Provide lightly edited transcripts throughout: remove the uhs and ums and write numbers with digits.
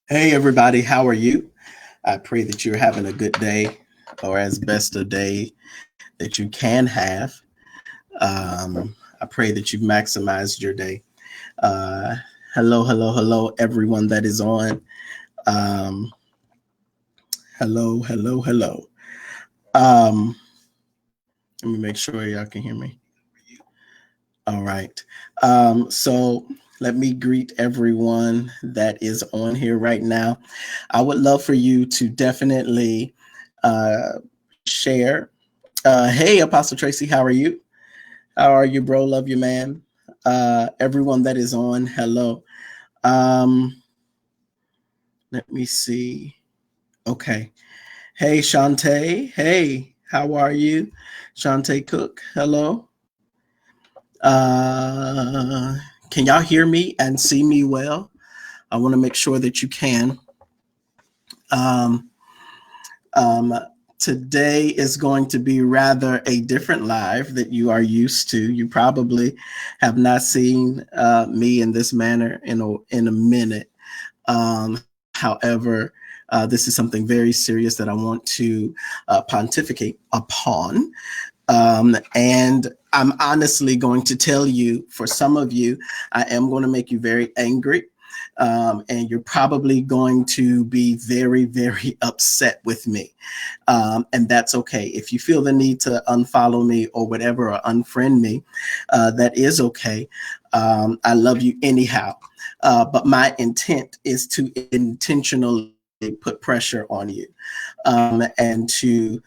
Hey, everybody, how are you? I pray that you're having a good day or as best a day that you can have. I pray that you've maximized your day. Uh, hello, everyone that is on. Um, hello. Let me make sure y'all can hear me. All right. So let me greet everyone that is on here right now. I would love for you to definitely share. Hey, Apostle Tracy, how are you? How are you, bro? Love you, man. Everyone that is on, hello. Um, Let me see. Okay. Hey, Shantae. Hey, how are you? Shantae Cook, hello. Uh, can y'all hear me and see me well? I want to make sure that you can. Um, um, Today is going to be rather a different live that you are used to. You probably have not seen me in this manner in a minute. However, this is something very serious that I want to pontificate upon. And I'm honestly going to tell you, for some of you, I am going to make you very angry. And you're probably going to be very, very upset with me. And that's okay. If you feel the need to unfollow me or whatever, or unfriend me, that is okay. I love you anyhow. But my intent is to intentionally put pressure on you and to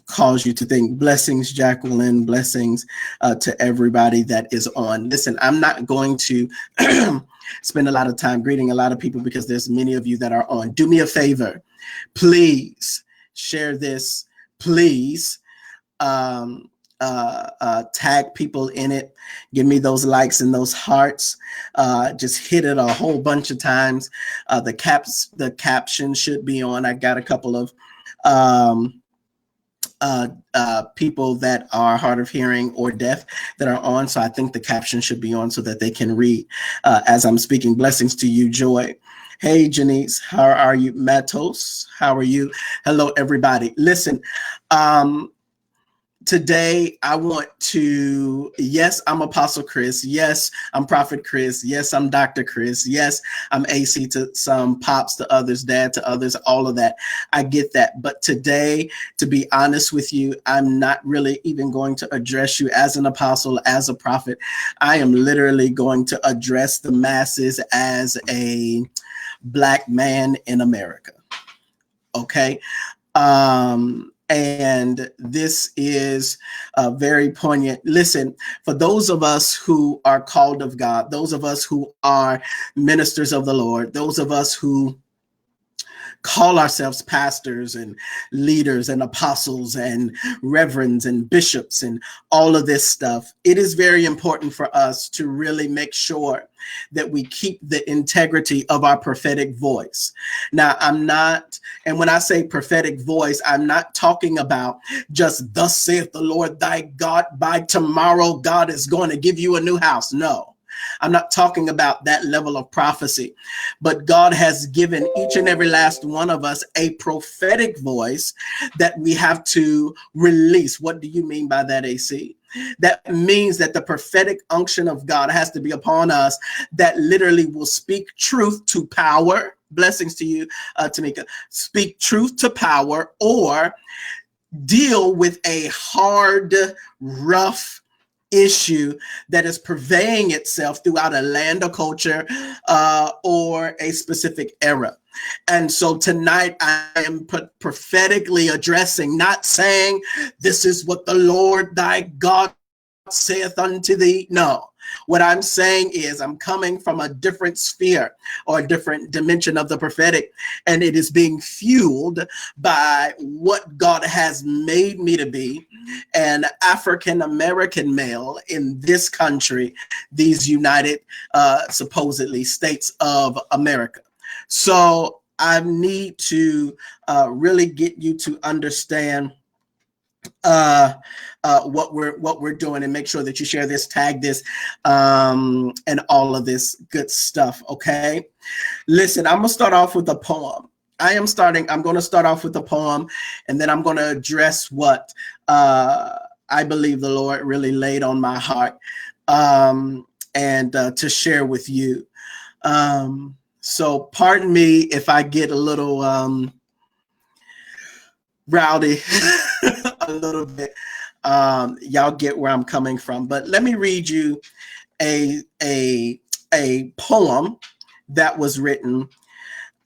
cause you to think. Blessings, Jacqueline, blessings to everybody that is on. Listen, I'm not going to spend a lot of time greeting a lot of people because there's many of you that are on. Do me a favor, please share this, please. Tag people in it. Give me those likes and those hearts. Just hit it a whole bunch of times. The caption should be on. I got a couple of people that are hard of hearing or deaf that are on. So I think the caption should be on so that they can read as I'm speaking. Blessings to you, Joy. Hey, Janice, how are you? Matos, how are you? Hello, everybody. Listen, today I want to, yes, I'm Apostle Chris. Yes, I'm Prophet Chris. Yes, I'm Dr. Chris. Yes, I'm AC to some, Pops to others, Dad to others, all of that. I get that. But today, to be honest with you, I'm not really even going to address you as an apostle, as a prophet. I am literally going to address the masses as a Black man in America. Okay. And this is very poignant. Listen, for those of us who are called of God, those of us who are ministers of the Lord, those of us who call ourselves pastors and leaders and apostles and reverends and bishops and all of this stuff, it is very important for us to really make sure that we keep the integrity of our prophetic voice. Now, and when I say prophetic voice, I'm not talking about just thus saith the Lord thy God, by tomorrow God is going to give you a new house. No. I'm not talking about that level of prophecy, but God has given each and every last one of us a prophetic voice that we have to release. What do you mean by that, AC? That means that the prophetic unction of God has to be upon us that literally will speak truth to power. Blessings to you, Tamika. Speak truth to power or deal with a hard, rough issue that is purveying itself throughout a land or culture or a specific era. And so tonight I am prophetically addressing, not saying this is what the Lord thy God saith unto thee. No. What I'm saying is I'm coming from a different sphere or a different dimension of the prophetic, and it is being fueled by what God has made me to be, an African American male in this country, these United supposedly States of America. So I need to really get you to understand what we're doing, and make sure that you share this, tag this, and all of this good stuff. Okay, listen, I'm gonna start off with a poem. I'm going to start off with a poem, and then I'm going to address what I believe the Lord really laid on my heart, and to share with you. So pardon me if I get a little rowdy a little bit. Y'all get where I'm coming from, but let me read you a poem that was written.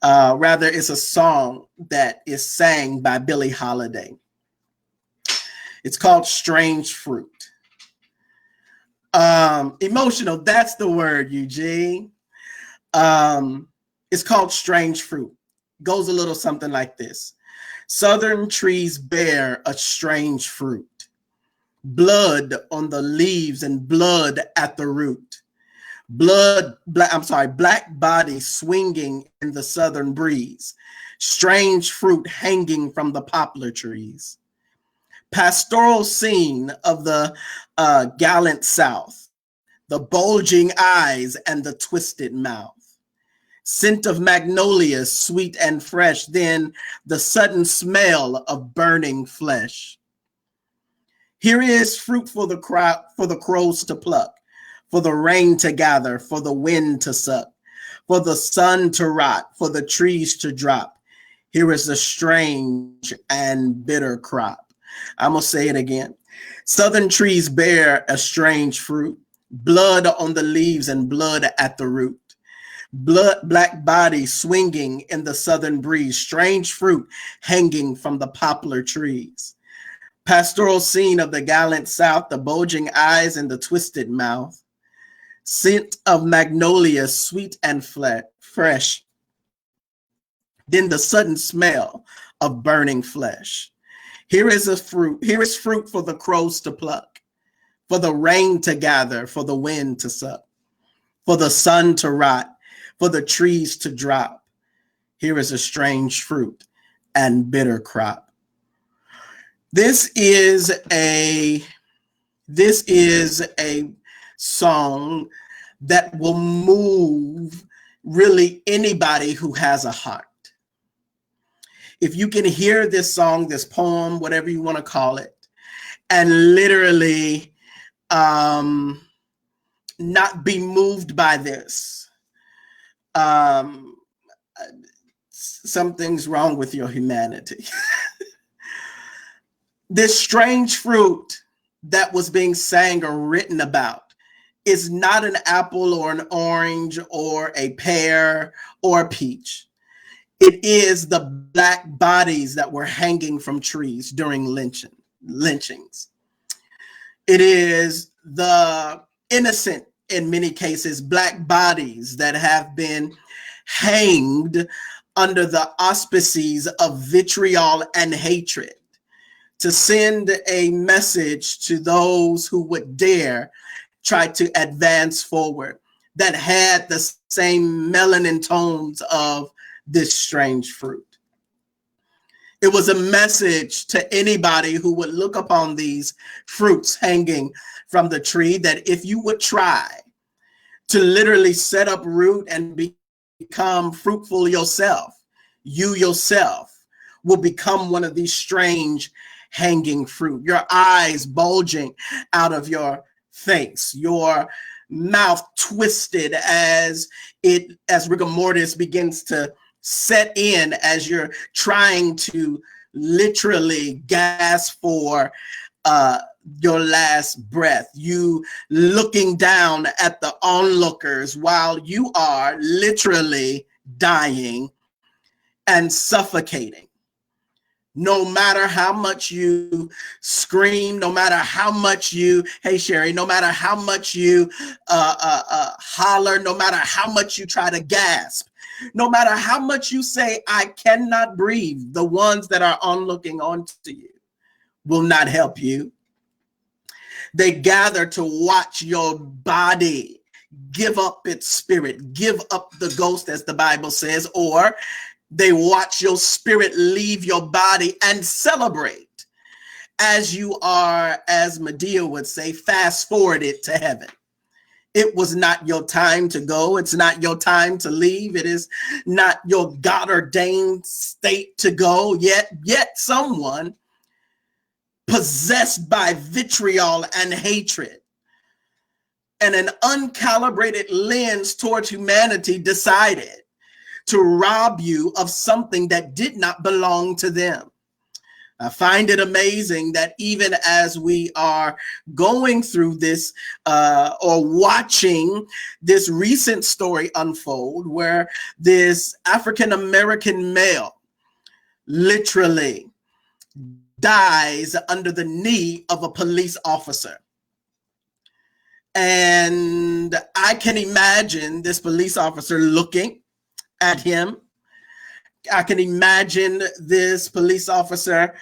Rather, it's a song that is sang by Billie Holiday. It's called Strange Fruit. Emotional, that's the word, Eugene. It's called Strange Fruit. Goes a little something like this. Southern trees bear a strange fruit. Blood on the leaves and blood at the root. Black body swinging in the southern breeze. Strange fruit hanging from the poplar trees. Pastoral scene of the gallant South. The bulging eyes and the twisted mouth. Scent of magnolias, sweet and fresh, then the sudden smell of burning flesh. Here is fruit for the crows to pluck, for the rain to gather, for the wind to suck, for the sun to rot, for the trees to drop. Here is the strange and bitter crop. I'm going to say it again. Southern trees bear a strange fruit, blood on the leaves and blood at the root. Black body swinging in the southern breeze, strange fruit hanging from the poplar trees. Pastoral scene of the gallant South, the bulging eyes and the twisted mouth. Scent of magnolia, sweet and fresh. Then the sudden smell of burning flesh. Here is fruit for the crows to pluck, for the rain to gather, for the wind to suck, for the sun to rot, for the trees to drop. Here is a strange fruit and bitter crop. This is a song that will move really anybody who has a heart. If you can hear this song, this poem, whatever you want to call it, and literally not be moved by this, something's wrong with your humanity. This strange fruit that was being sang or written about is not an apple or an orange or a pear or a peach. It is the black bodies that were hanging from trees during lynchings. It is the innocent, in many cases, black bodies that have been hanged under the auspices of vitriol and hatred to send a message to those who would dare try to advance forward, that had the same melanin tones of this strange fruit. It was a message to anybody who would look upon these fruits hanging from the tree, that if you would try to literally set up root and become fruitful yourself, you yourself will become one of these strange hanging fruit. Your eyes bulging out of your face, your mouth twisted as rigor mortis begins to set in as you're trying to literally gasp for your last breath. You looking down at the onlookers while you are literally dying and suffocating. No matter how much you scream, no matter how much you, hey Sherry, no matter how much you holler, no matter how much you try to gasp, no matter how much you say, I cannot breathe, the ones that are onlooking onto you will not help you. They gather to watch your body give up its spirit, give up the ghost, as the Bible says, or they watch your spirit leave your body and celebrate as you are, as Medea would say, fast forwarded to heaven. It was not your time to go. It's not your time to leave. It is not your God ordained state to go. Yet someone possessed by vitriol and hatred and an uncalibrated lens towards humanity decided to rob you of something that did not belong to them. I find it amazing that even as we are going through this or watching this recent story unfold, where this African-American male literally dies under the knee of a police officer. And I can imagine this police officer looking at him. I can imagine this police officer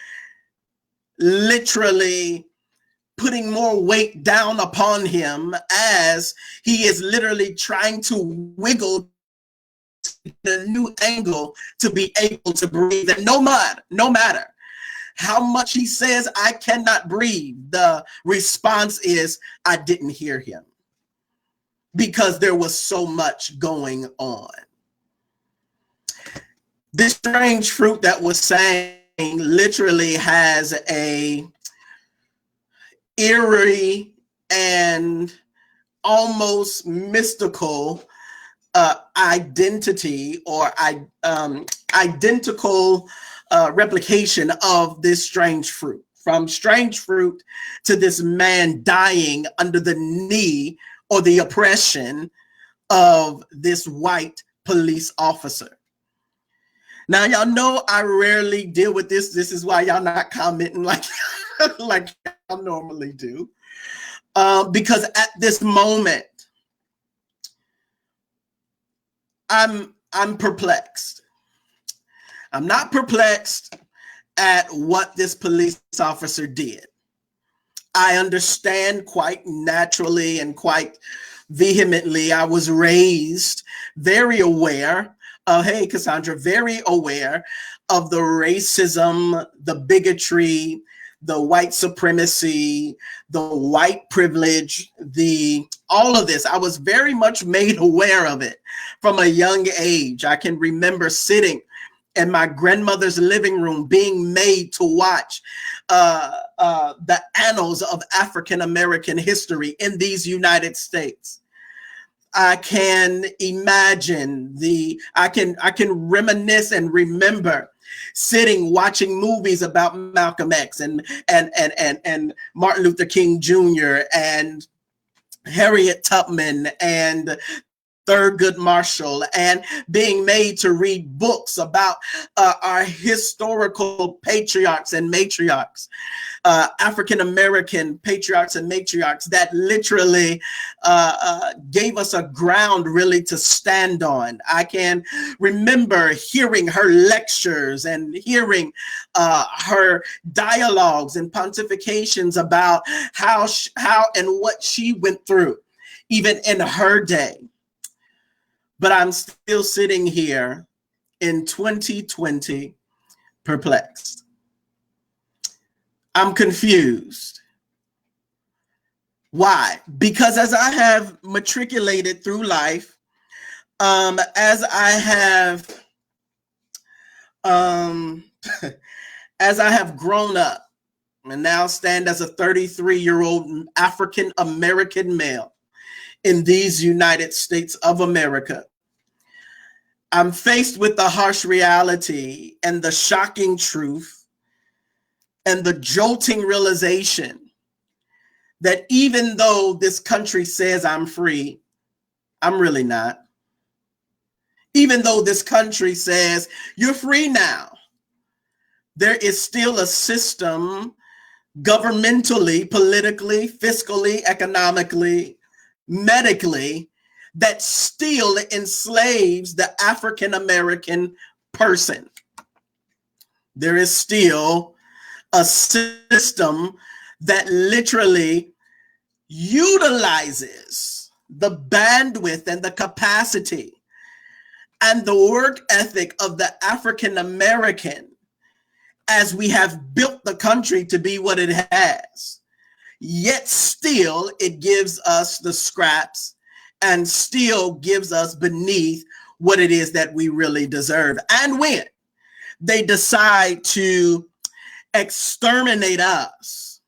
literally putting more weight down upon him as he is literally trying to wiggle the new angle to be able to breathe. And no matter how much he says, I cannot breathe, the response is, I didn't hear him, because there was so much going on. This strange fruit that was saying literally has a eerie and almost mystical identity or identical replication of this strange fruit. From strange fruit to this man dying under the knee or the oppression of this white police officer. Now, y'all know I rarely deal with this. This is why y'all not commenting like y'all normally do. Because at this moment, I'm perplexed. I'm not perplexed at what this police officer did. I understand quite naturally and quite vehemently. I was raised very aware hey, Cassandra, very aware of the racism, the bigotry, the white supremacy, the white privilege, all of this. I was very much made aware of it from a young age. I can remember sitting in my grandmother's living room being made to watch the annals of African-American history in these United States. I can imagine I can reminisce and remember sitting watching movies about Malcolm X and Martin Luther King Jr. and Harriet Tubman and Thurgood Marshall, and being made to read books about our historical patriarchs and matriarchs, African-American patriarchs and matriarchs that literally gave us a ground really to stand on. I can remember hearing her lectures and hearing her dialogues and pontifications about how and what she went through, even in her day. But I'm still sitting here in 2020 perplexed. I'm confused. Why? Because as I have matriculated through life, as I have grown up and now stand as a 33-year-old African-American male in these United States of America, I'm faced with the harsh reality and the shocking truth and the jolting realization that even though this country says I'm free, I'm really not. Even though this country says you're free now, there is still a system governmentally, politically, fiscally, economically, medically, that still enslaves the African-American person. There is still a system that literally utilizes the bandwidth and the capacity and the work ethic of the African-American as we have built the country to be what it has, yet still it gives us the scraps and still gives us beneath what it is that we really deserve. And when they decide to exterminate us,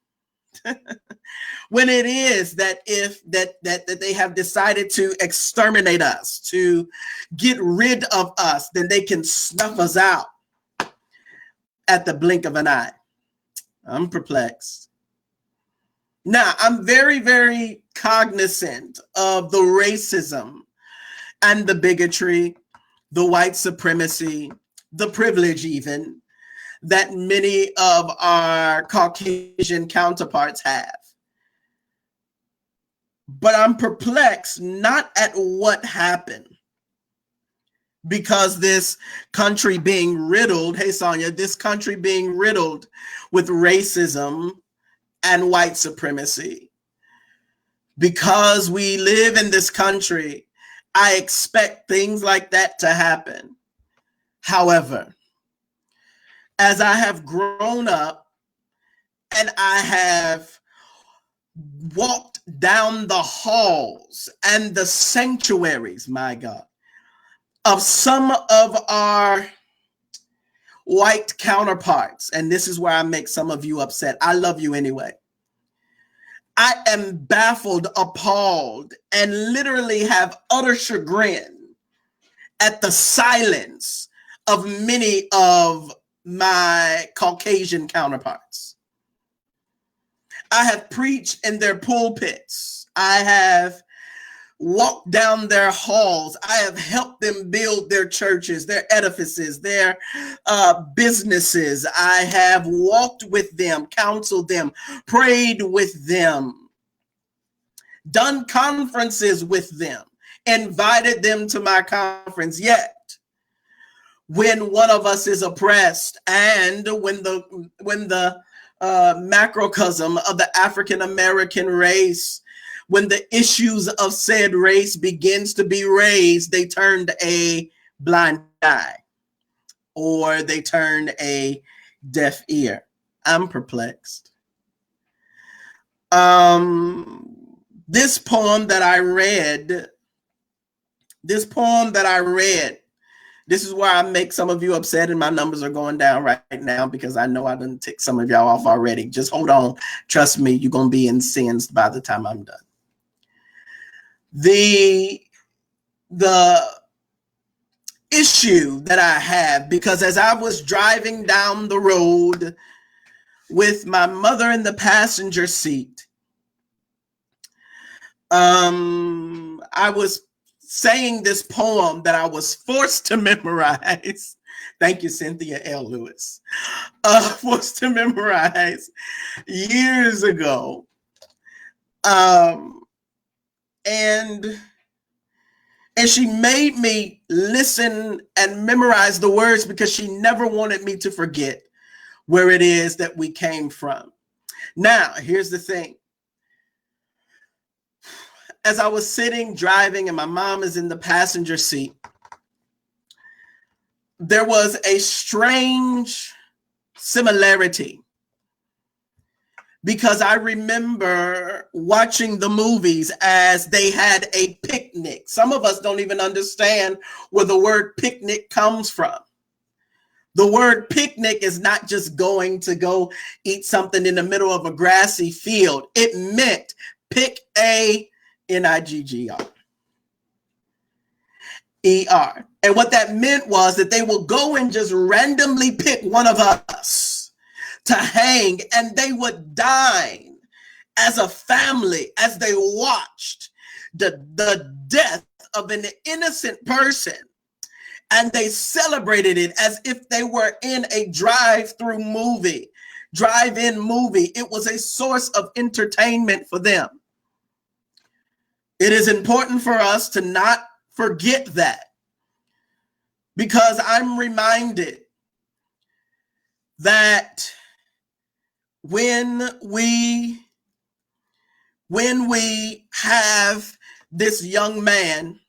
when it is that that they have decided to exterminate us, to get rid of us, then they can snuff us out at the blink of an eye. I'm perplexed. Now, I'm very, very cognizant of the racism and the bigotry, the white supremacy, the privilege even, that many of our Caucasian counterparts have. But I'm perplexed not at what happened, because this country being riddled, hey Sonia, this country being riddled with racism and white supremacy. Because we live in this country, I expect things like that to happen. However, as I have grown up and I have walked down the halls and the sanctuaries, my God, of some of our white counterparts, and this is where I make some of you upset. I love you anyway. I am baffled, appalled, and literally have utter chagrin at the silence of many of my Caucasian counterparts. I have preached in their pulpits. I have walked down their halls. I have helped them build their churches, their edifices, their businesses. I have walked with them, counseled them, prayed with them, done conferences with them, invited them to my conference. Yet, when one of us is oppressed, and when the macrocosm of the African American race, when the issues of said race begins to be raised, they turned a blind eye, or they turned a deaf ear. I'm perplexed. This poem that I read, this is where I make some of you upset, and my numbers are going down right now because I know I done ticked some of y'all off already. Just hold on. Trust me, you're going to be incensed by the time I'm done. The issue that I have, because as I was driving down the road with my mother in the passenger seat, I was saying this poem that I was forced to memorize. Thank you, Cynthia L. Lewis. Forced to memorize years ago. And she made me listen and memorize the words because she never wanted me to forget where it is that we came from. Now, here's the thing. As I was sitting, driving, and my mom is in the passenger seat, there was a strange similarity, because I remember watching the movies as they had a picnic. Some of us don't even understand where the word picnic comes from. The word picnic is not just going to go eat something in the middle of a grassy field. It meant pick a Niggr. And what that meant was that they will go and just randomly pick one of us to hang, and they would dine as a family as they watched the death of an innocent person. And they celebrated it as if they were in a drive-in movie. It was a source of entertainment for them. It is important for us to not forget that, because I'm reminded that when we have this young man,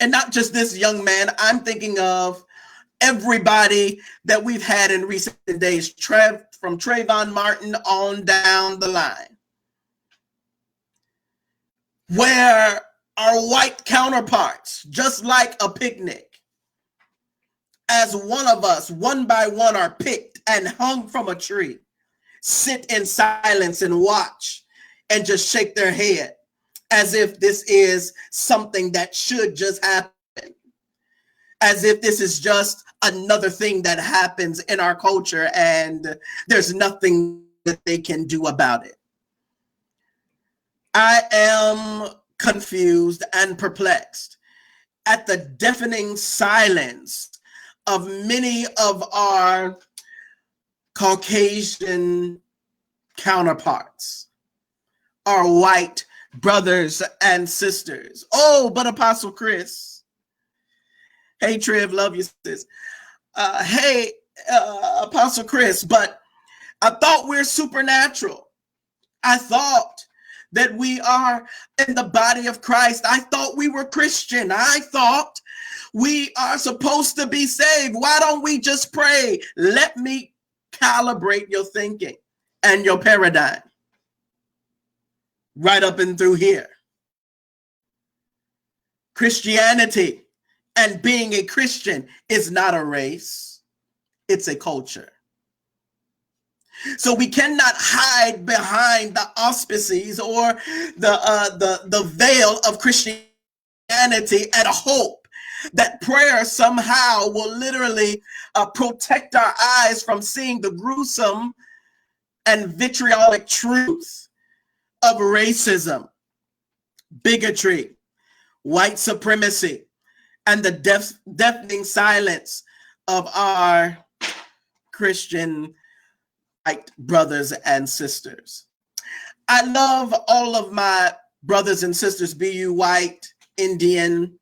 and not just this young man, I'm thinking of everybody that we've had in recent days, from Trayvon Martin on down the line, where our white counterparts, just like a picnic, as one of us, one by one, are picked and hung from a tree, sit in silence and watch and just shake their head as if this is something that should just happen, as if this is just another thing that happens in our culture and there's nothing that they can do about it. I am confused and perplexed at the deafening silence of many of our Caucasian counterparts, our white brothers and sisters. Oh, but Apostle Chris. Hey, Trev, love you, sis. Hey, Apostle Chris, but I thought we're supernatural. I thought that we are in the body of Christ. I thought we were Christian. I thought we are supposed to be saved. Why don't we just pray? Let me calibrate your thinking and your paradigm right up and through here. Christianity and being a Christian is not a race. It's a culture. So we cannot hide behind the auspices or the veil of Christianity and hope that prayer somehow will literally protect our eyes from seeing the gruesome and vitriolic truth of racism, bigotry, white supremacy, and the deafening silence of our Christian white brothers and sisters. I love all of my brothers and sisters, be you white, Indian,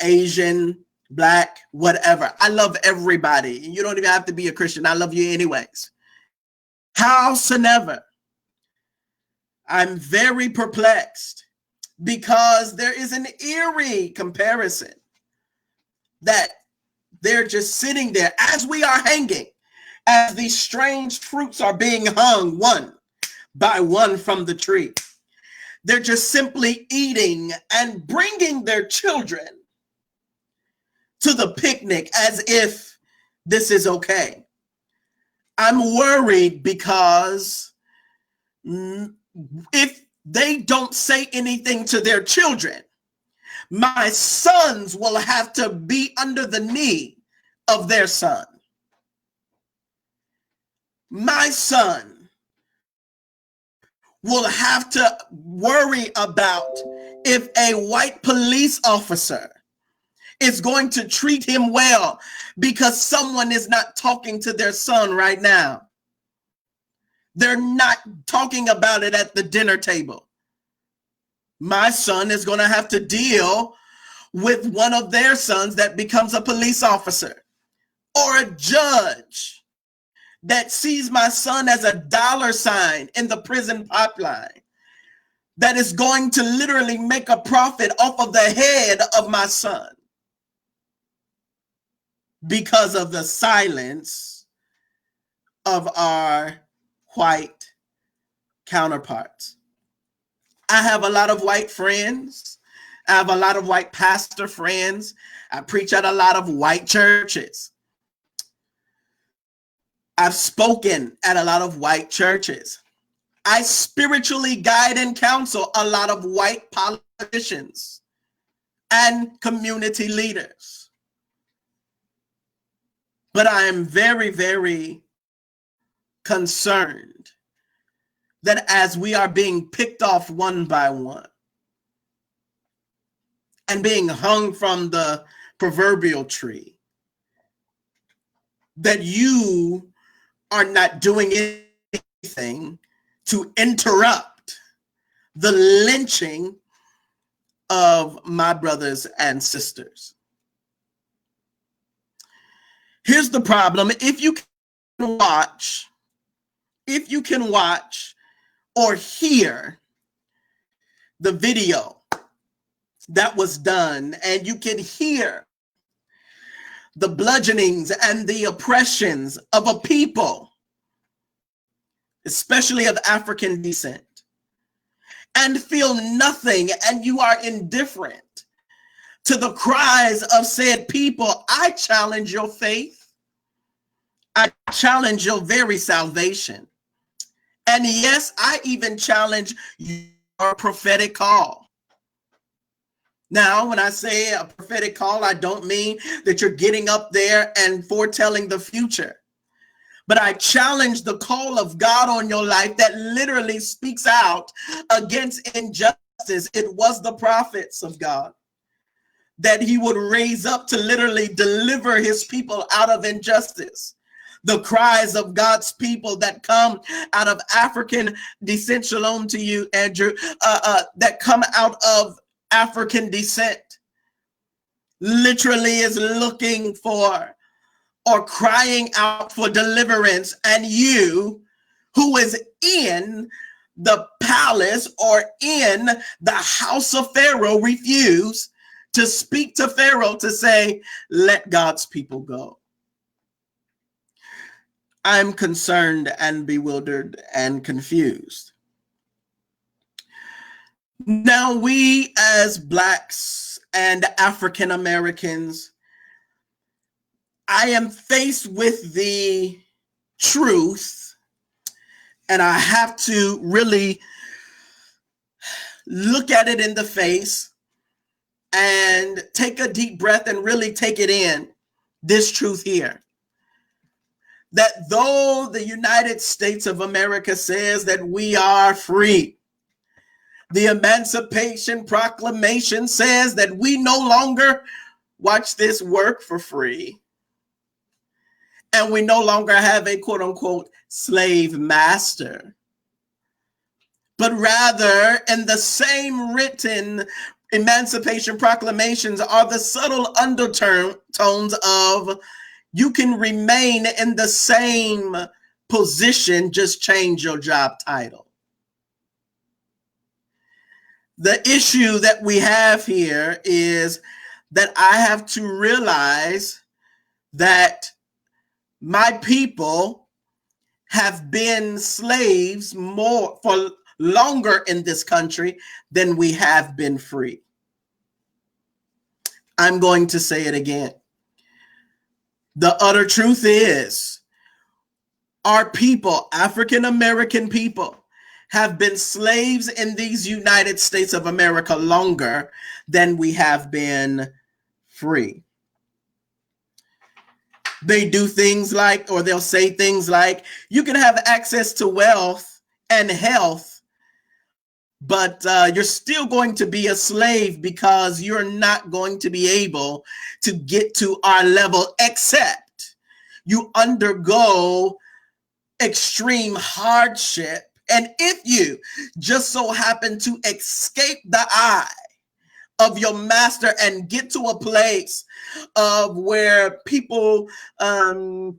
Asian, black, whatever. I love everybody. You don't even have to be a Christian. I love you anyways. Howsoever, I'm very perplexed because there is an eerie comparison that they're just sitting there as we are hanging, as these strange fruits are being hung one by one from the tree. They're just simply eating and bringing their children to the picnic as if this is okay. I'm worried because if they don't say anything to their children, my sons will have to be under the knee of their son. My son will have to worry about if a white police officer is going to treat him well because someone is not talking to their son right now. They're not talking about it at the dinner table. My son is going to have to deal with one of their sons that becomes a police officer, or a judge that sees my son as a dollar sign in the prison pipeline that is going to literally make a profit off of the head of my son because of the silence of our white counterparts. I have a lot of white friends. I have a lot of white pastor friends. I preach at a lot of white churches. I've spoken at a lot of white churches. I spiritually guide and counsel a lot of white politicians and community leaders. But I am very, very concerned that as we are being picked off one by one and being hung from the proverbial tree, that you are not doing anything to interrupt the lynching of my brothers and sisters. Here's the problem. If you can watch or hear the video that was done, and you can hear the bludgeonings and the oppressions of a people, especially of African descent, and feel nothing, and you are indifferent to the cries of said people, I challenge your faith. I challenge your very salvation. And yes, I even challenge your prophetic call. Now, when I say a prophetic call, I don't mean that you're getting up there and foretelling the future. But I challenge the call of God on your life that literally speaks out against injustice. It was the prophets of God that he would raise up to literally deliver his people out of injustice. The cries of God's people that come out of African descent, shalom to you, Andrew, that come out of African descent, literally is looking for or crying out for deliverance. And you, who is in the palace or in the house of Pharaoh, refuse to speak to Pharaoh to say, let God's people go. I'm concerned and bewildered and confused. Now, we as Blacks and African Americans, I am faced with the truth, and I have to really look at it in the face and take a deep breath and really take it in, this truth here. That though the United States of America says that we are free, the Emancipation Proclamation says that we no longer, watch this, work for free. And we no longer have a quote unquote slave master. But rather, in the same written Emancipation Proclamations are the subtle undertones of you can remain in the same position, just change your job title. The issue that we have here is that I have to realize that my people have been slaves more for longer in this country than we have been free. I'm going to say it again. The utter truth is our people, African American people, have been slaves in these United States of America longer than we have been free. They do things like, or they'll say things like, you can have access to wealth and health, but you're still going to be a slave because you're not going to be able to get to our level except you undergo extreme hardship. And if you just so happen to escape the eye of your master and get to a place of where people are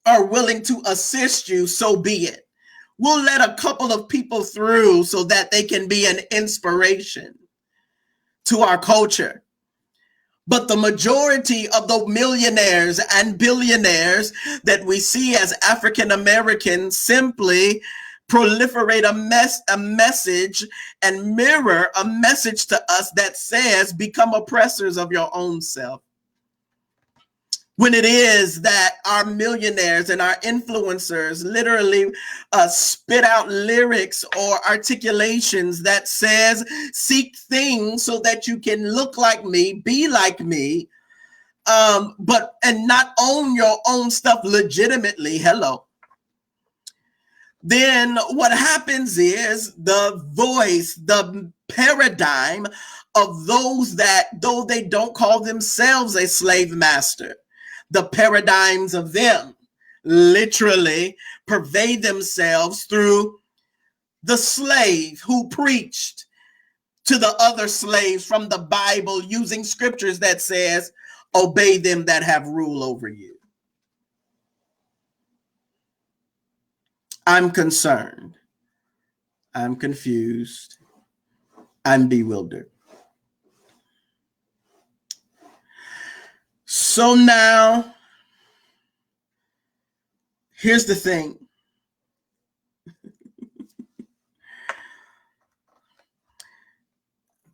willing to assist you, so be it. We'll let a couple of people through so that they can be an inspiration to our culture. But the majority of the millionaires and billionaires that we see as African Americans simply proliferate a message and mirror a message to us that says, become oppressors of your own self. When it is that our millionaires and our influencers literally spit out lyrics or articulations that says, seek things so that you can look like me, be like me, and not own your own stuff legitimately. Hello. Then what happens is the voice, the paradigm of those that, though they don't call themselves a slave master, the paradigms of them literally pervade themselves through the slave who preached to the other slaves from the Bible using scriptures that says, obey them that have rule over you. I'm concerned. I'm confused. I'm bewildered. So now, here's the thing.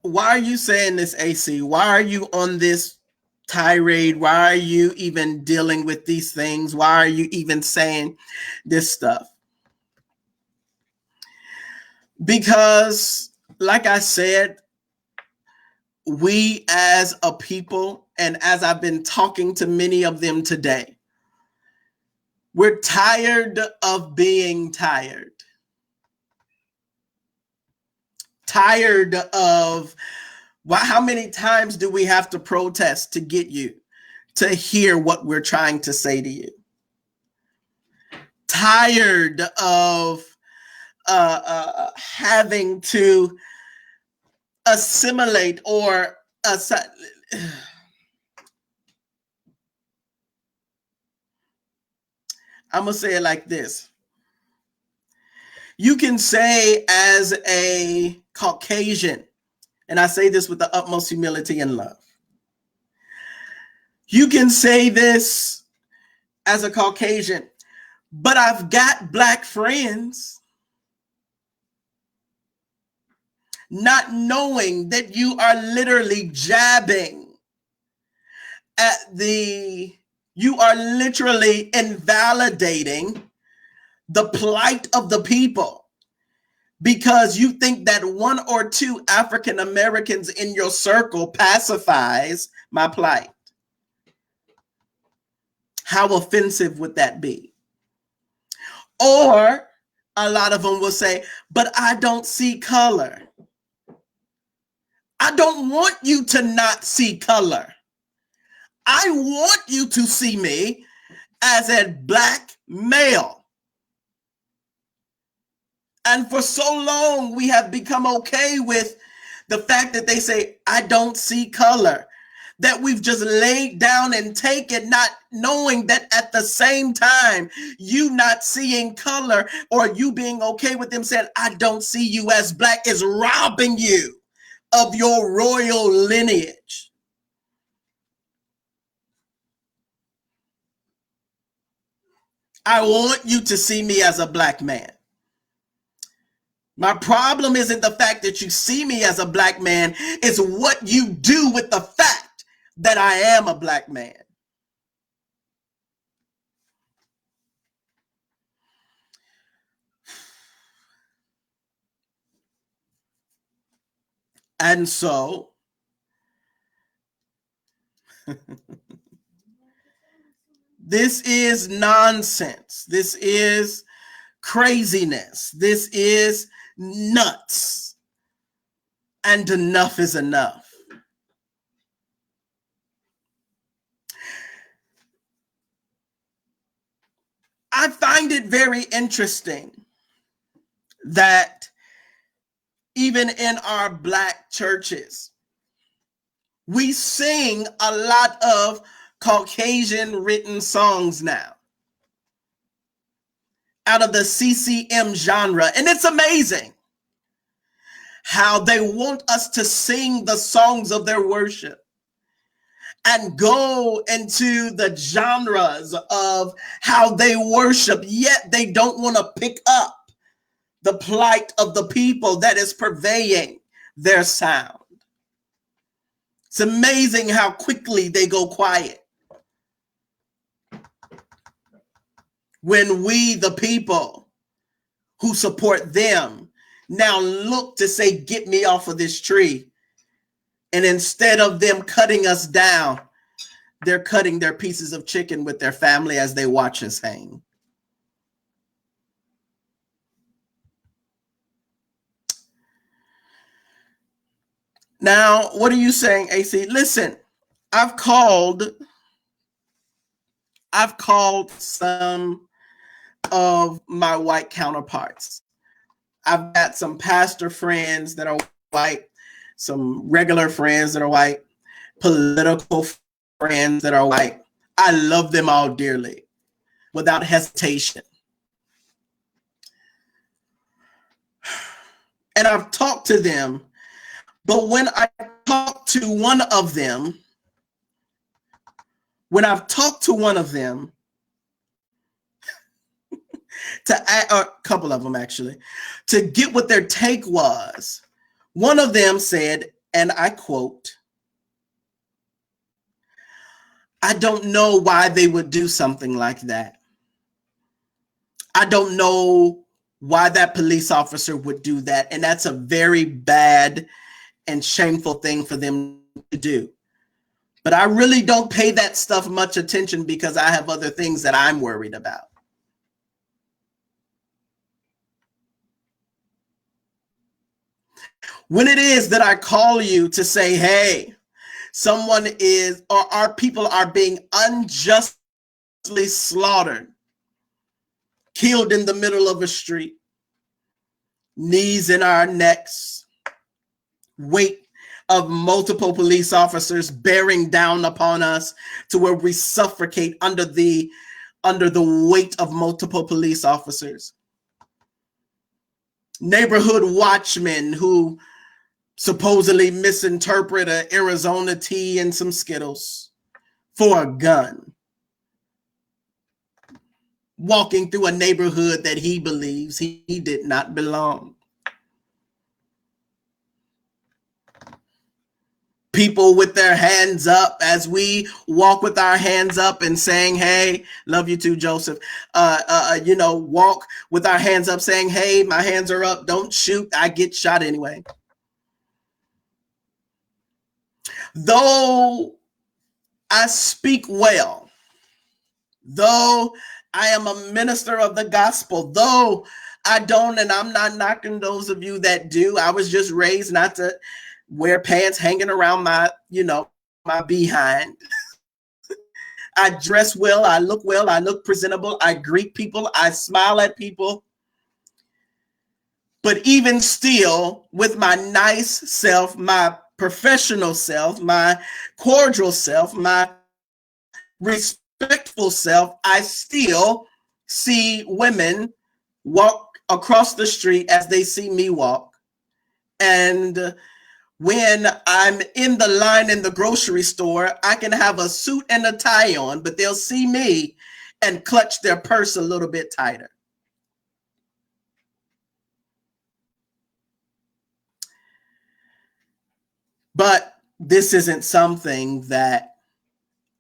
Why are you saying this, AC? Why are you on this tirade? Why are you even dealing with these things? Why are you even saying this stuff? Because, like I said, we as a people, and as I've been talking to many of them today, we're tired of being tired. Tired of, how many times do we have to protest to get you to hear what we're trying to say to you? Tired of having to assimilate or I'm going to say it like this. You can say as a Caucasian, and I say this with the utmost humility and love, you can say this as a Caucasian, but I've got Black friends, not knowing that you are literally jabbing at you are literally invalidating the plight of the people because you think that one or two African Americans in your circle pacifies my plight. How offensive would that be? Or a lot of them will say, but I don't see color. I don't want you to not see color. I want you to see me as a Black male. And for so long, we have become okay with the fact that they say, I don't see color, that we've just laid down and taken, not knowing that at the same time, you not seeing color or you being okay with them saying, I don't see you as Black, is robbing you of your royal lineage. I want you to see me as a Black man. My problem isn't the fact that you see me as a Black man, it's what you do with the fact that I am a Black man. And so, this is nonsense. This is craziness. This is nuts. And enough is enough. I find it very interesting that even in our Black churches, we sing a lot of Caucasian written songs now out of the CCM genre. And it's amazing how they want us to sing the songs of their worship and go into the genres of how they worship, yet they don't want to pick up the plight of the people that is purveying their sound. It's amazing how quickly they go quiet when we, the people who support them, now look to say, get me off of this tree. And instead of them cutting us down, they're cutting their pieces of chicken with their family as they watch us hang. Now, what are you saying, AC? Listen, I've called some of my white counterparts. I've got some pastor friends that are white, some regular friends that are white, political friends that are white. I love them all dearly, without hesitation. And I've talked to them, but when I talk to one of them, When I've talked to one of them, a couple of them actually, to get what their take was, one of them said, and I quote, "I don't know why they would do something like that. I don't know why that police officer would do that. And that's a very bad and shameful thing for them to do. But I really don't pay that stuff much attention because I have other things that I'm worried about." When it is that I call you to say, hey, someone is, or our people are being unjustly slaughtered, killed in the middle of a street, knees in our necks, weight of multiple police officers bearing down upon us to where we suffocate under the weight of multiple police officers. Neighborhood watchmen who supposedly misinterpret an Arizona tea and some Skittles for a gun, walking through a neighborhood that he believes he did not belong. People with their hands up as we walk with our hands up and saying, hey, love you too, Joseph. Walk with our hands up saying, hey, my hands are up. Don't shoot. I get shot anyway. Though I speak well, though I am a minister of the gospel, though I don't, and I'm not knocking those of you that do. I was just raised not to wear pants hanging around my behind. I dress well, I look presentable, I greet people, I smile at people. But even still, with my nice self, my professional self, my cordial self, my respectful self, I still see women walk across the street as they see me walk. And when I'm in the line in the grocery store, I can have a suit and a tie on, but they'll see me and clutch their purse a little bit tighter. But this isn't something that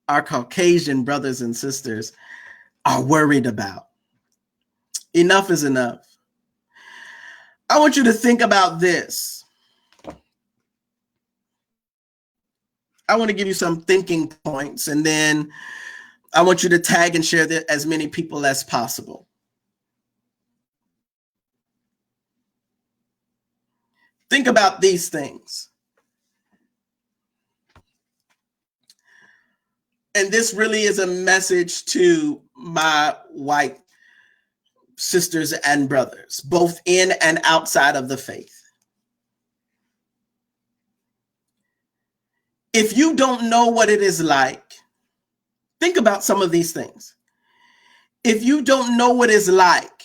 our Caucasian brothers and sisters are worried about. Enough is enough. I want you to think about this. I want to give you some thinking points, and then I want you to tag and share as many people as possible. Think about these things. And this really is a message to my white sisters and brothers, both in and outside of the faith. If you don't know what it is like, think about some of these things. If you don't know what it's like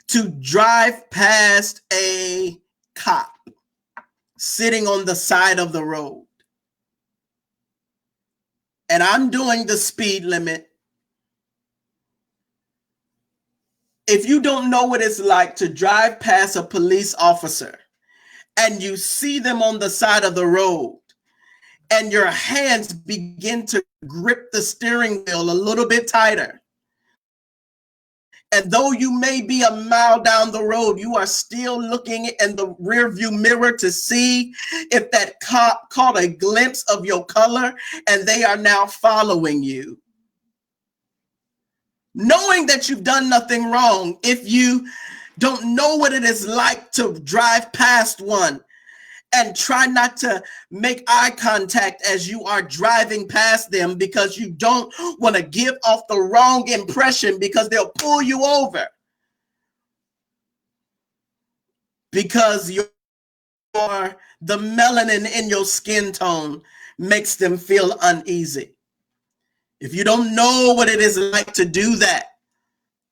to drive past a cop sitting on the side of the road, and I'm doing the speed limit. If you don't know what it's like to drive past a police officer and you see them on the side of the road and your hands begin to grip the steering wheel a little bit tighter, and though you may be a mile down the road, you are still looking in the rearview mirror to see if that cop caught a glimpse of your color and they are now following you. Knowing that you've done nothing wrong, if you don't know what it is like to drive past one and try not to make eye contact as you are driving past them because you don't want to give off the wrong impression because they'll pull you over because the melanin in your skin tone makes them feel uneasy. If you don't know what it is like to do that,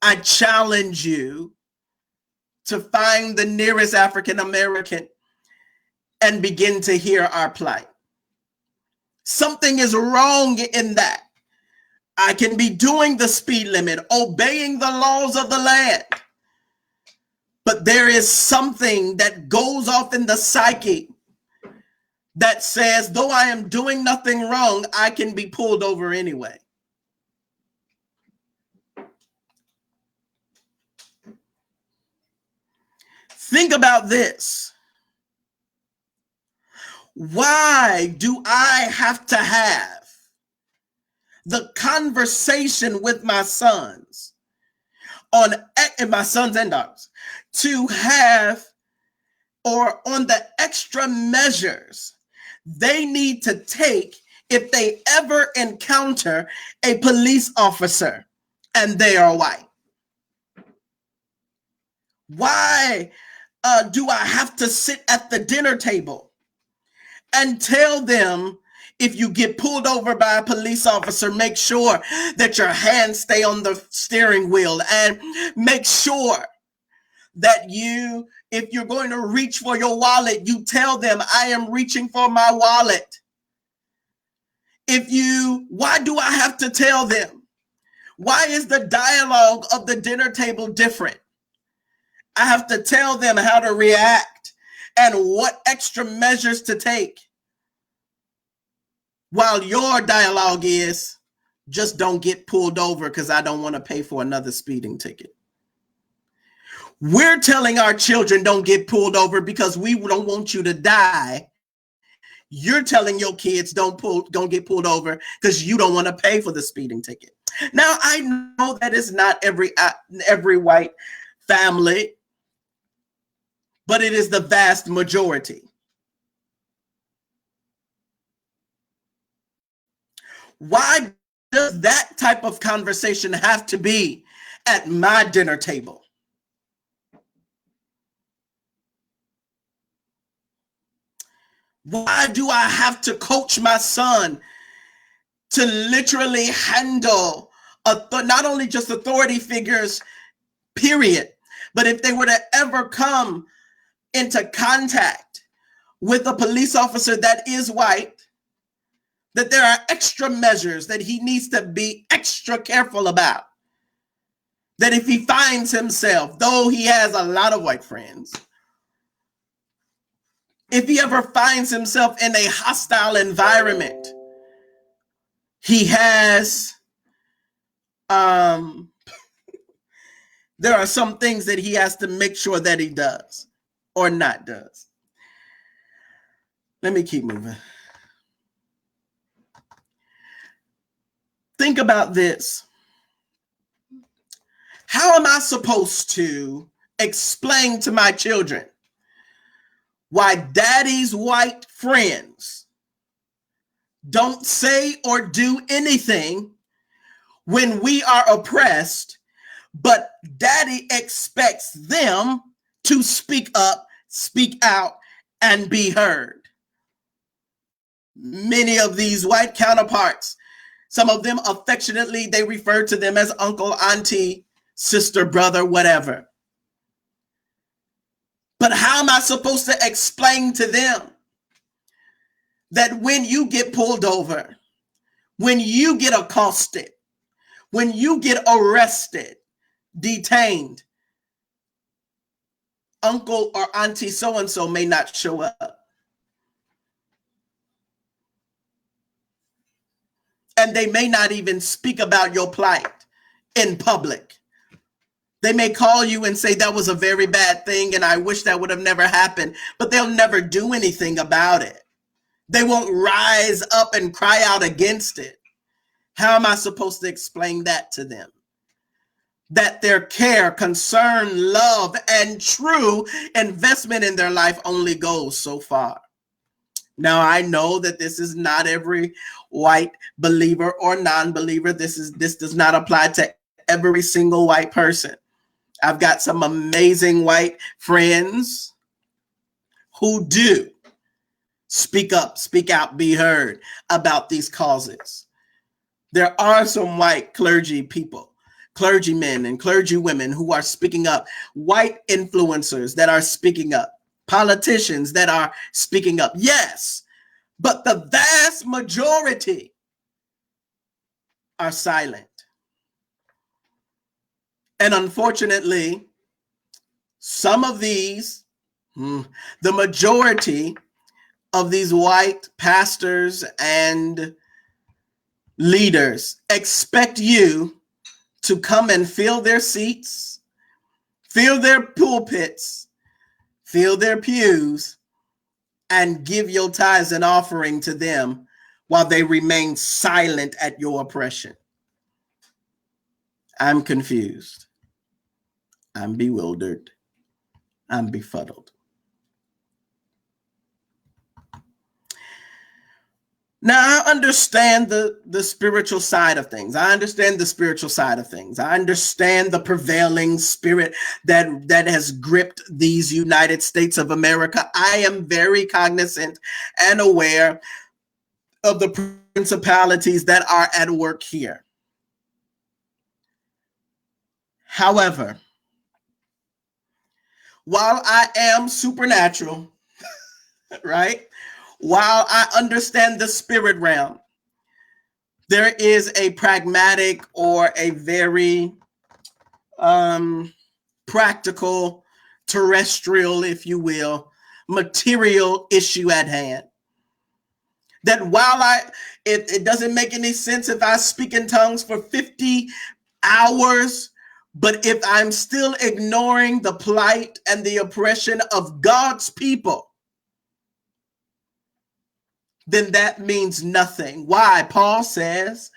I challenge you to find the nearest African American and begin to hear our plight. Something is wrong in that. I can be doing the speed limit, obeying the laws of the land, but there is something that goes off in the psyche that says, though I am doing nothing wrong, I can be pulled over anyway. Think about this. Why do I have to have the conversation with my sons and my sons and daughters to have, or on the extra measures they need to take if they ever encounter a police officer and they are white? Why do I have to sit at the dinner table and tell them, if you get pulled over by a police officer, make sure that your hands stay on the steering wheel, and make sure that if you're going to reach for your wallet, you tell them, I am reaching for my wallet. Why do I have to tell them? Why is the dialogue of the dinner table different? I have to tell them how to react and what extra measures to take, while your dialogue is, just don't get pulled over because I don't want to pay for another speeding ticket. We're telling our children, don't get pulled over because we don't want you to die. You're telling your kids, don't get pulled over because you don't want to pay for the speeding ticket. Now, I know that is not every white family, but it is the vast majority. Why does that type of conversation have to be at my dinner table? Why do I have to coach my son to literally handle not only just authority figures, period, but if they were to ever come into contact with a police officer that is white, that there are extra measures that he needs to be extra careful about? That if he finds himself, though he has a lot of white friends, if he ever finds himself in a hostile environment, he has, there are some things that he has to make sure that he does or not does. Let me keep moving. Think about this. How am I supposed to explain to my children why daddy's white friends don't say or do anything when we are oppressed, but daddy expects them to speak up, speak out, and be heard? Many of these white counterparts, some of them affectionately, they refer to them as uncle, auntie, sister, brother, whatever. But how am I supposed to explain to them that when you get pulled over, when you get accosted, when you get arrested, detained, uncle or auntie so-and-so may not show up? And they may not even speak about your plight in public. They may call you and say that was a very bad thing and I wish that would have never happened, but they'll never do anything about it. They won't rise up and cry out against it. How am I supposed to explain that to them? That their care, concern, love, and true investment in their life only goes so far. Now, I know that this is not every white believer or non-believer. This does not apply to every single white person. I've got some amazing white friends who do speak up, speak out, be heard about these causes. There are some white clergy people, clergymen and clergywomen who are speaking up, white influencers that are speaking up, politicians that are speaking up. Yes, But the vast majority are silent. And unfortunately, some of these, the majority of these white pastors and leaders expect you to come and fill their seats, fill their pulpits, fill their pews, and give your tithes and offering to them while they remain silent at your oppression. I'm confused. I'm bewildered. I'm befuddled. Now, I understand the spiritual side of things. I understand the spiritual side of things. I understand the prevailing spirit that has gripped these United States of America. I am very cognizant and aware of the principalities that are at work here. However, while I am supernatural, right? While I understand the spirit realm, there is a pragmatic or a very practical, terrestrial, if you will, material issue at hand. That while it doesn't make any sense if I speak in tongues for 50 hours, but if I'm still ignoring the plight and the oppression of God's people, then that means nothing. Why? Paul says,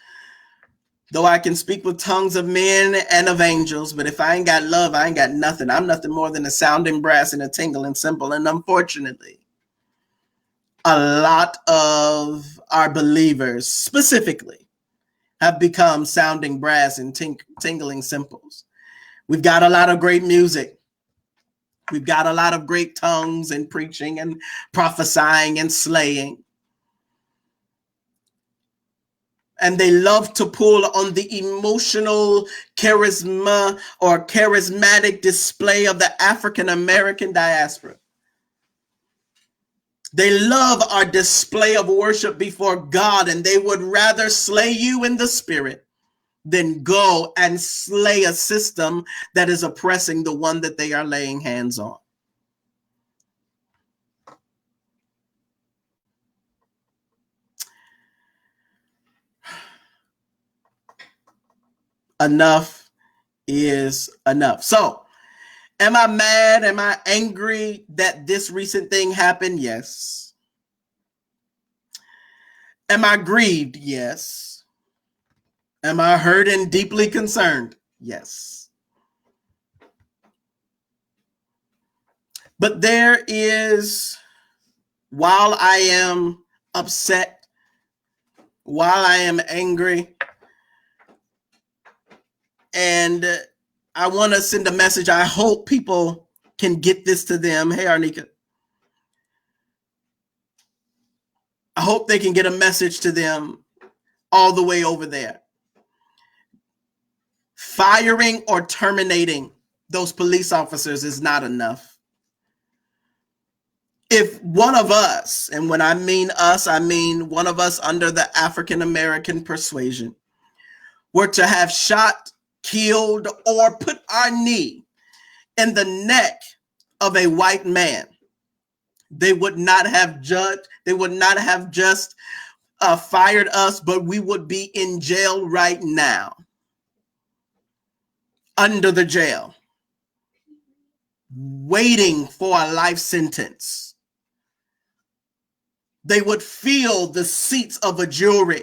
though I can speak with tongues of men and of angels, but if I ain't got love, I ain't got nothing. I'm nothing more than a sounding brass and a tingling cymbal. And unfortunately, a lot of our believers specifically have become sounding brass and tingling cymbals. We've got a lot of great music. We've got a lot of great tongues and preaching and prophesying and slaying. And they love to pull on the emotional charisma or charismatic display of the African American diaspora. They love our display of worship before God, and they would rather slay you in the spirit than go and slay a system that is oppressing the one that they are laying hands on. Enough is enough. So, am I mad? Am I angry that this recent thing happened? Yes. Am I grieved? Yes. Am I hurt and deeply concerned? Yes. But there is, while I am upset, while I am angry, and I want to send a message. I hope people can get this to them. Hey, Arnika. I hope they can get a message to them all the way over there. Firing or terminating those police officers is not enough. If one of us, and when I mean us, I mean one of us under the African American persuasion, were to have shot, killed, or put our knee in the neck of a white man, they would not have judged. They would not have just fired us, but we would be in jail right now, under the jail, waiting for a life sentence. They would feel the seats of a jury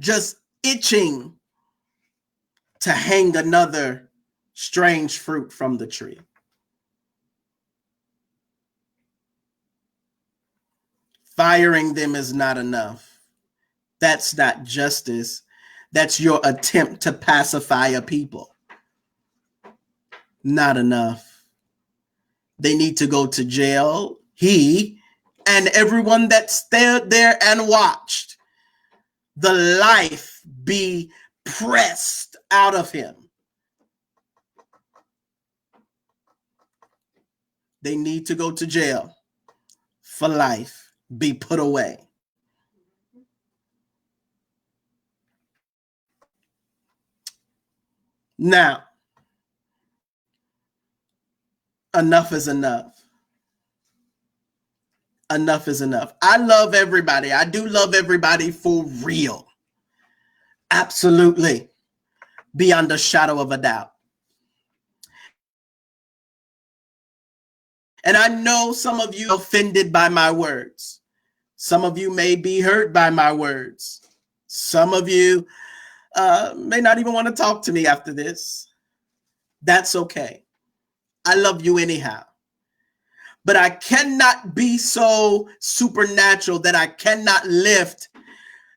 just itching to hang another strange fruit from the tree. Firing them is not enough. That's not justice. That's your attempt to pacify a people. Not enough. They need to go to jail. He and everyone that stood there and watched the life be pressed out of him. They need to go to jail for life. be put away. Now, enough is enough. Enough is enough. I love everybody. I do love everybody for real. Absolutely. Beyond a shadow of a doubt. And I know some of you are offended by my words. Some of you may be hurt by my words. Some of you may not even want to talk to me after this. That's okay. I love you anyhow. But I cannot be so supernatural that I cannot lift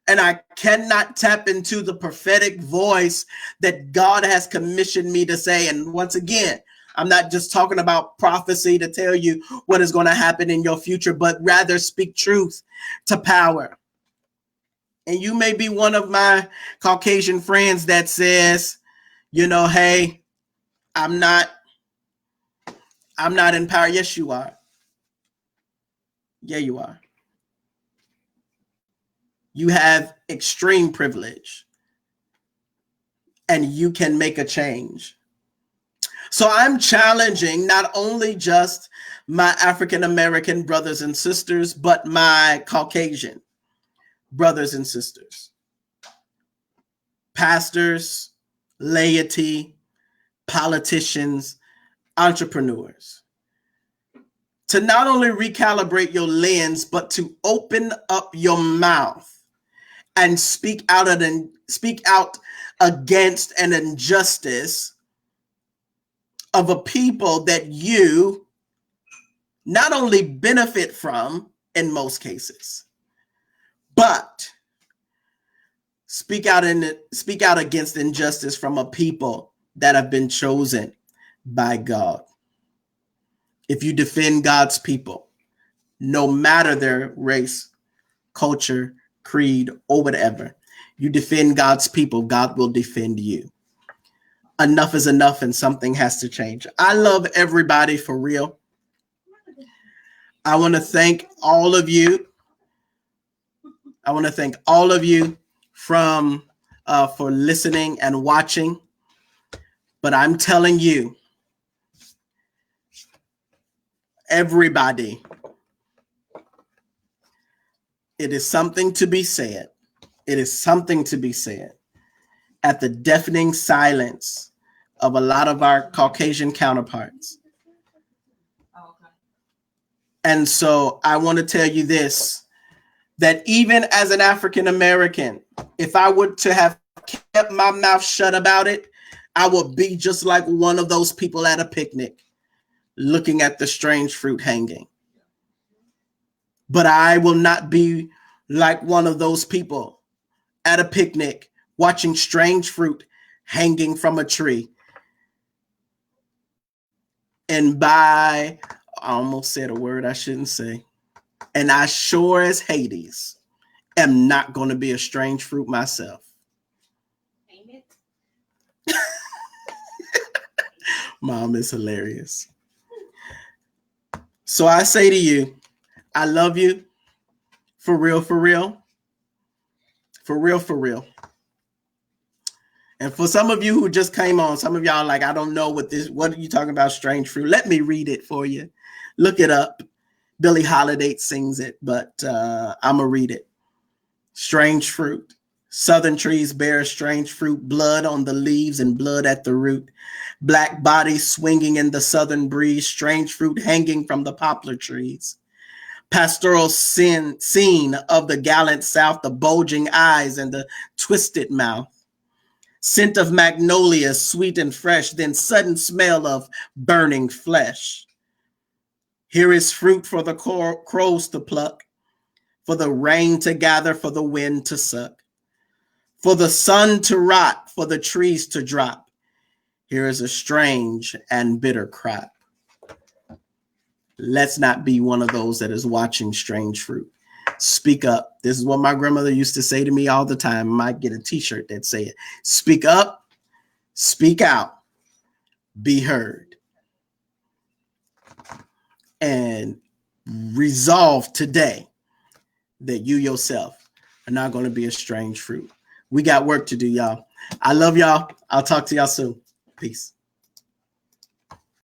and I cannot tap into the prophetic voice that God has commissioned me to say. And once again, I'm not just talking about prophecy to tell you what is going to happen in your future, but rather speak truth to power. And you may be one of my Caucasian friends that says, you know, hey, I'm not in power. Yes, you are. Yeah, you are. You have extreme privilege and you can make a change. So I'm challenging not only just my African American brothers and sisters, but my Caucasian brothers and sisters, pastors, laity, politicians, entrepreneurs, to not only recalibrate your lens, but to open up your mouth and speak out against an injustice of a people that you not only benefit from in most cases, but speak out against injustice from a people that have been chosen by God. If you defend God's people, no matter their race, culture, creed, or whatever, you defend God's people, God will defend you. Enough is enough and something has to change. I love everybody for real. I want to thank all of you. I want to thank all of you for listening and watching. But I'm telling you, everybody, it is something to be said. It is something to be said at the deafening silence of a lot of our Caucasian counterparts. And so I want to tell you this, that even as an African American, if I were to have kept my mouth shut about it, I would be just like one of those people at a picnic looking at the strange fruit hanging. But I will not be like one of those people at a picnic watching strange fruit hanging from a tree. And I almost said a word I shouldn't say. And I sure as Hades am not going to be a strange fruit myself. Ain't it? Mom is hilarious. So I say to you, I love you for real, for real. For real, for real. And for some of you who just came on, some of y'all are like, I don't know what are you talking about, strange fruit? Let me read it for you. Look it up. Billie Holiday sings it, but I'm going to read it. Strange fruit. Southern trees bear strange fruit, blood on the leaves and blood at the root. Black bodies swinging in the southern breeze, strange fruit hanging from the poplar trees. Pastoral scene of the gallant South, the bulging eyes and the twisted mouth. Scent of magnolias, sweet and fresh, then sudden smell of burning flesh. Here is fruit for the crows to pluck, for the rain to gather, for the wind to suck, for the sun to rot, for the trees to drop. Here is a strange and bitter crop. Let's not be one of those that is watching strange fruit. Speak up. This is what my grandmother used to say to me all the time. I might get a t-shirt that say it. Speak up, speak out, be heard. And resolve today that you yourself are not going to be a strange fruit. We got work to do, y'all. I love y'all. I'll talk to y'all soon. Peace.